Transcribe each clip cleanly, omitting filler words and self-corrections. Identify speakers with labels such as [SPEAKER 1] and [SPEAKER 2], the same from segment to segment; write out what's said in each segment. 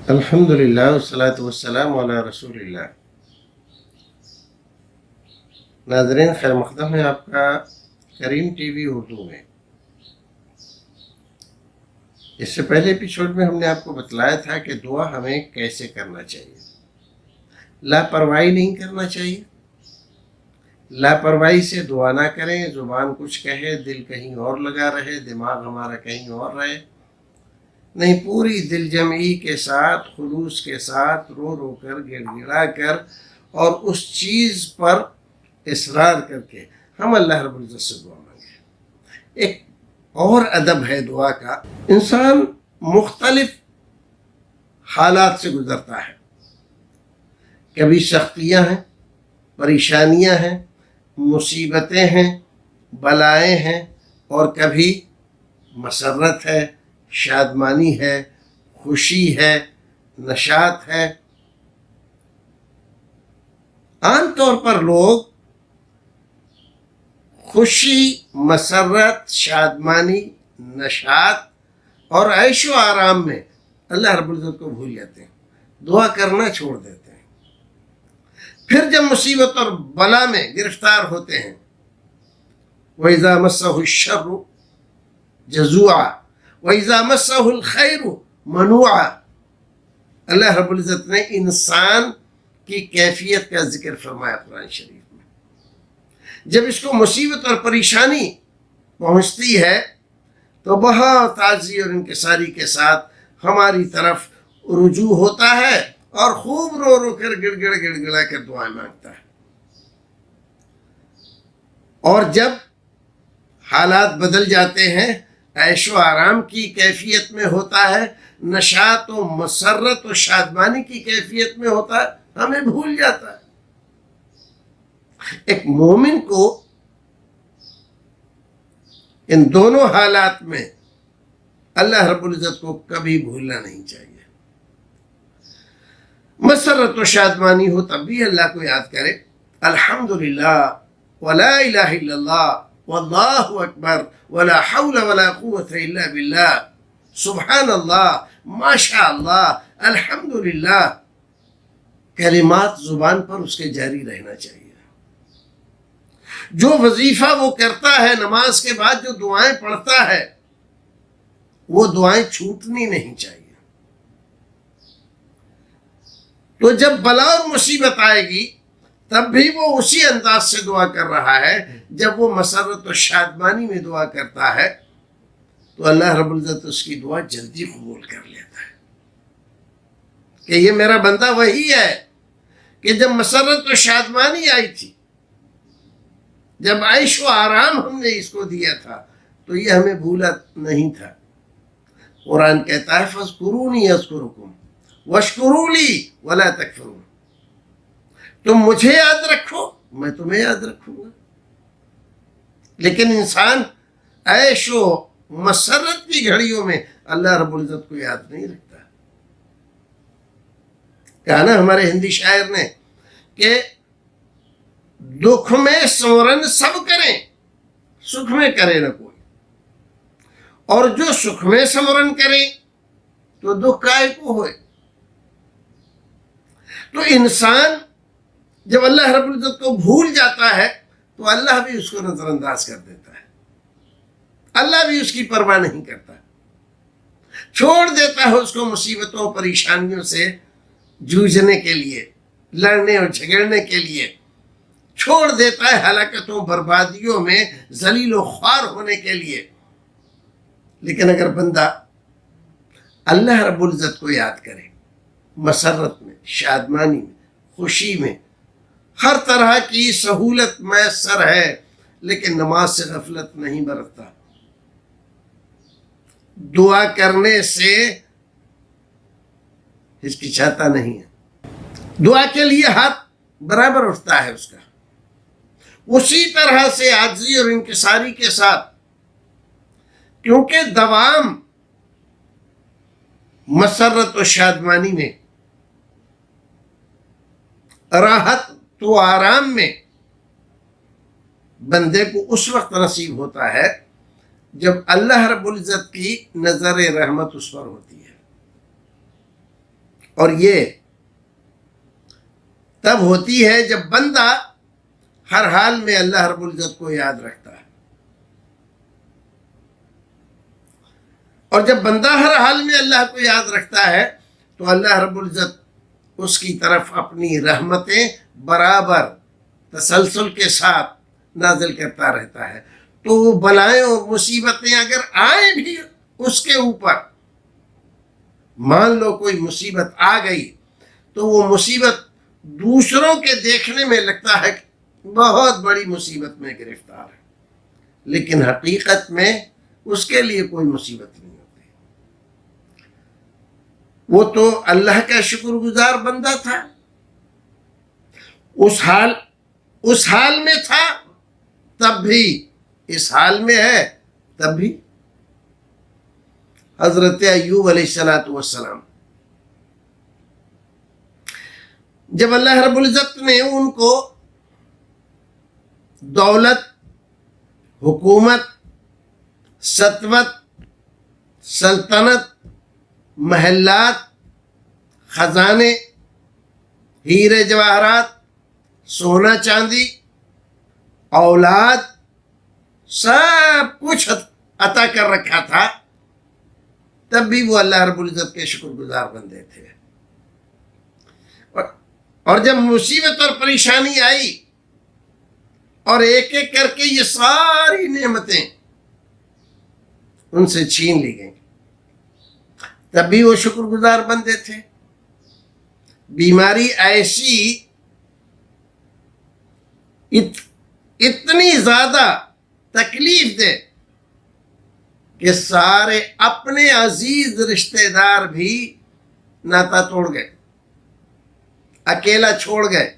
[SPEAKER 1] الحمدللہ والصلاۃ والسلام علی رسول اللہ۔ ناظرین، خیر مقدم ہے آپ کا کریم ٹی وی اردو میں۔ اس سے پہلے ایپیسوڈ میں ہم نے آپ کو بتلایا تھا کہ دعا ہمیں کیسے کرنا چاہیے۔ لاپرواہی نہیں کرنا چاہیے، لاپرواہی سے دعا نہ کریں، زبان کچھ کہے دل کہیں اور لگا رہے، دماغ ہمارا کہیں اور رہے۔ نہیں، پوری دل جمعی کے ساتھ، خلوص کے ساتھ، رو رو کر، گڑ گڑا کر اور اس چیز پر اصرار کر کے ہم اللہ رب العزت سے دعا مانگیں۔ ایک اور ادب ہے دعا کا، انسان مختلف حالات سے گزرتا ہے، کبھی سختیاں ہیں، پریشانیاں ہیں، مصیبتیں ہیں، بلائیں ہیں، اور کبھی مسرت ہے، شادمانی ہے، خوشی ہے، نشاط ہے۔ عام طور پر لوگ خوشی، مسرت، شادمانی، نشاط اور عیش و آرام میں اللہ رب العزت کو بھول جاتے ہیں، دعا کرنا چھوڑ دیتے ہیں۔ پھر جب مصیبت اور بلا میں گرفتار ہوتے ہیں، وَإِذَا مَسَّهُ الشَّرُّ جَزُوعًا وَإِذَا مَسَّهُ الْخَيْرُ مَنُوعًا۔ اللہ رب العزت نے انسان کی کیفیت کا ذکر فرمایا قرآن شریف میں۔ جب اس کو مصیبت اور پریشانی پہنچتی ہے تو بہت عاجزی اور انکساری کے ساتھ ہماری طرف رجوع ہوتا ہے اور خوب رو رو کر، گڑ گڑا کر دعائیں مانگتا ہے۔ اور جب حالات بدل جاتے ہیں، عیش و آرام کی کیفیت میں ہوتا ہے، نشاط و مسرت و شادمانی کی کیفیت میں ہوتا ہے، ہمیں بھول جاتا ہے۔ ایک مومن کو ان دونوں حالات میں اللہ رب العزت کو کبھی بھولنا نہیں چاہیے۔ مسرت و شادمانی ہو تب بھی اللہ کو یاد کرے، الحمدللہ ولا الہ الا اللہ واللہ اکبر ولا حول ولا قوت الا باللہ، سبحان اللہ، ماشاء اللہ، الحمدللہ، کلمات زبان پر اس کے جاری رہنا چاہیے۔ جو وظیفہ وہ کرتا ہے، نماز کے بعد جو دعائیں پڑھتا ہے، وہ دعائیں چھوٹنی نہیں چاہیے۔ تو جب بلا اور مصیبت آئے گی تب بھی وہ اسی انداز سے دعا کر رہا ہے۔ جب وہ مسرت و شادمانی میں دعا کرتا ہے تو اللہ رب العزت اس کی دعا جلدی قبول کر لیتا ہے، کہ یہ میرا بندہ وہی ہے کہ جب مسرت و شادمانی آئی تھی، جب عیش و آرام ہم نے اس کو دیا تھا تو یہ ہمیں بھولا نہیں تھا۔ قرآن کہتا ہے فَاذْكُرُونِي أَذْكُرُكُمْ وَاشْكُرُوا لِي وَلَا تَكْفُرُونِ، تم مجھے یاد رکھو، میں تمہیں یاد رکھوں گا۔ لیکن انسان عیش و مسرت کی گھڑیوں میں اللہ رب العزت کو یاد نہیں رکھتا۔ کہا نا ہمارے ہندی شاعر نے کہ دکھ میں سمرن سب کریں، سکھ میں کرے نہ کوئی، اور جو سکھ میں سمرن کریں تو دکھ کائے کو ہوئے۔ تو انسان جب اللہ رب العزت کو بھول جاتا ہے تو اللہ بھی اس کو نظر انداز کر دیتا ہے، اللہ بھی اس کی پرواہ نہیں کرتا، چھوڑ دیتا ہے اس کو مصیبتوں و پریشانیوں سے جوجھنے کے لیے، لڑنے اور جھگڑنے کے لیے، چھوڑ دیتا ہے ہلاکتوں بربادیوں میں ذلیل و خوار ہونے کے لیے۔ لیکن اگر بندہ اللہ رب العزت کو یاد کرے، مسرت میں، شادمانی میں، خوشی میں، ہر طرح کی سہولت میسر ہے لیکن نماز سے غفلت نہیں برتتا، دعا کرنے سے ہچکچاتا نہیں ہے، دعا کے لیے ہاتھ برابر اٹھتا ہے اس کا، اسی طرح سے عاجزی اور انکساری کے ساتھ، کیونکہ دوام مسرت و شادمانی میں، راحت تو آرام میں بندے کو اس وقت نصیب ہوتا ہے جب اللہ رب العزت کی نظر رحمت اس پر ہوتی ہے۔ اور یہ تب ہوتی ہے جب بندہ ہر حال میں اللہ رب العزت کو یاد رکھتا ہے، اور جب بندہ ہر حال میں اللہ کو یاد رکھتا ہے تو اللہ رب العزت اس کی طرف اپنی رحمتیں برابر تسلسل کے ساتھ نازل کرتا رہتا ہے۔ تو وہ بلائیں اور مصیبتیں اگر آئیں بھی اس کے اوپر، مان لو کوئی مصیبت آ گئی تو وہ مصیبت دوسروں کے دیکھنے میں لگتا ہے کہ بہت بڑی مصیبت میں گرفتار ہے، لیکن حقیقت میں اس کے لیے کوئی مصیبت نہیں ہوتی۔ وہ تو اللہ کا شکر گزار بندہ تھا، اس حال میں تھا تب بھی، اس حال میں ہے تب بھی۔ حضرت ایوب علیہ السلام جب اللہ رب العزت نے ان کو دولت، حکومت، سطوت، سلطنت، محلات، خزانے، ہیرے جواہرات، سونا چاندی، اولاد، سب کچھ عطا کر رکھا تھا، تب بھی وہ اللہ رب العزت کے شکر گزار بندے تھے۔ اور جب مصیبت اور پریشانی آئی اور ایک ایک کر کے یہ ساری نعمتیں ان سے چھین لی گئیں، تب بھی وہ شکر گزار بندے تھے۔ بیماری ایسی اتنی زیادہ تکلیف دے کہ سارے اپنے عزیز رشتہ دار بھی ناتا توڑ گئے، اکیلا چھوڑ گئے،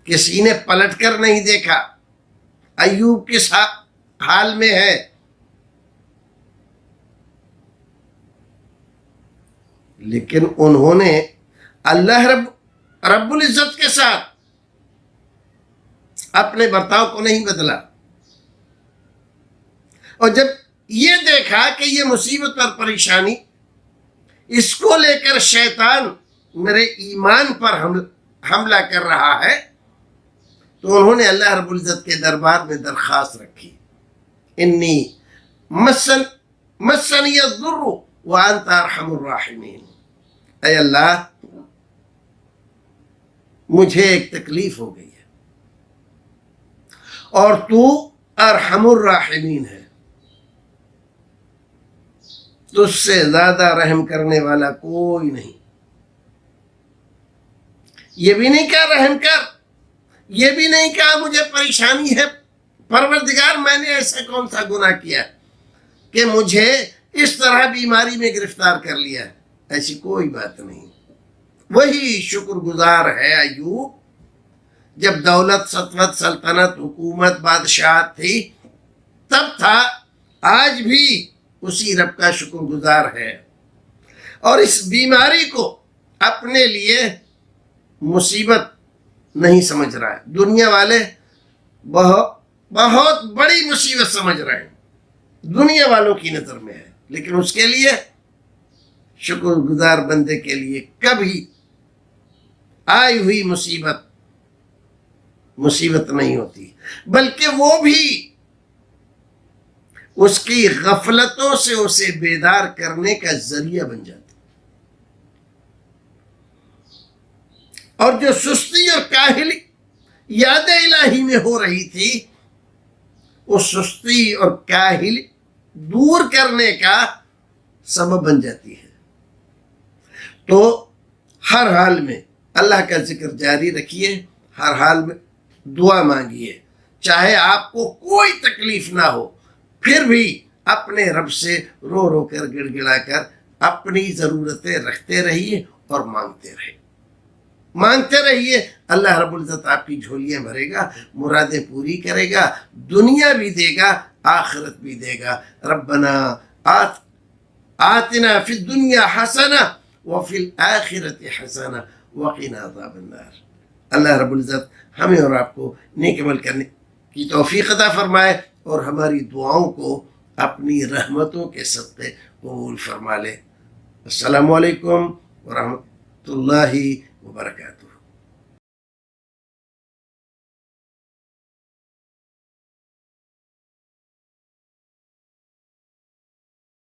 [SPEAKER 1] کسی نے پلٹ کر نہیں دیکھا ایوب کس حال میں ہے۔ لیکن انہوں نے اللہ رب العزت کے ساتھ اپنے برتاؤ کو نہیں بدلا، اور جب یہ دیکھا کہ یہ مصیبت اور پریشانی اس کو لے کر شیطان میرے ایمان پر حملہ کر رہا ہے، تو انہوں نے اللہ رب العزت کے دربار میں درخواست رکھی، انی مسنی الضر وانت ارحم الراحمین، اے اللہ مجھے ایک تکلیف ہو گئی ہے اور تو ارحم الراحمین ہے، تجھ سے زیادہ رحم کرنے والا کوئی نہیں۔ یہ بھی نہیں کہا رحم کر، یہ بھی نہیں کہا مجھے پریشانی ہے، پروردگار میں نے ایسا کون سا گناہ کیا کہ مجھے اس طرح بیماری میں گرفتار کر لیا، ایسی کوئی بات نہیں۔ وہی شکر گزار ہے ایوب، جب دولت، سطوت، سلطنت، حکومت، بادشاہت تھی تب تھا، آج بھی اسی رب کا شکر گزار ہے، اور اس بیماری کو اپنے لیے مصیبت نہیں سمجھ رہا ہے۔ دنیا والے بہت بڑی مصیبت سمجھ رہے ہیں، دنیا والوں کی نظر میں ہے، لیکن اس کے لیے، شکر گزار بندے کے لیے کبھی آئی ہوئی مصیبت نہیں ہوتی، بلکہ وہ بھی اس کی غفلتوں سے اسے بیدار کرنے کا ذریعہ بن جاتی۔ اور جو سستی اور کاہلی یاد الہی میں ہو رہی تھی، اس سستی اور کاہلی دور کرنے کا سبب بن جاتی ہے۔ تو ہر حال میں اللہ کا ذکر جاری رکھیے، ہر حال میں دعا مانگیے، چاہے آپ کو کوئی تکلیف نہ ہو، پھر بھی اپنے رب سے رو رو کر، گڑ گڑا کر اپنی ضرورتیں رکھتے رہیے اور مانگتے رہیے۔ اللہ رب العزت آپ کی جھولیاں بھرے گا، مرادیں پوری کرے گا، دنیا بھی دے گا، آخرت بھی دے گا۔ ربنا آتنا فی الدنیا حسنہ وفی الآخرت حسنہ وقنا عذاب النار۔ اللہ رب العزت ہمیں اور آپ کو نیک عمل کرنے کی توفیق عطا فرمائے، اور ہماری دعاؤں کو اپنی رحمتوں کے صدقے قبول فرما لے۔ السلام علیکم ورحمۃ اللہ وبرکاتہ.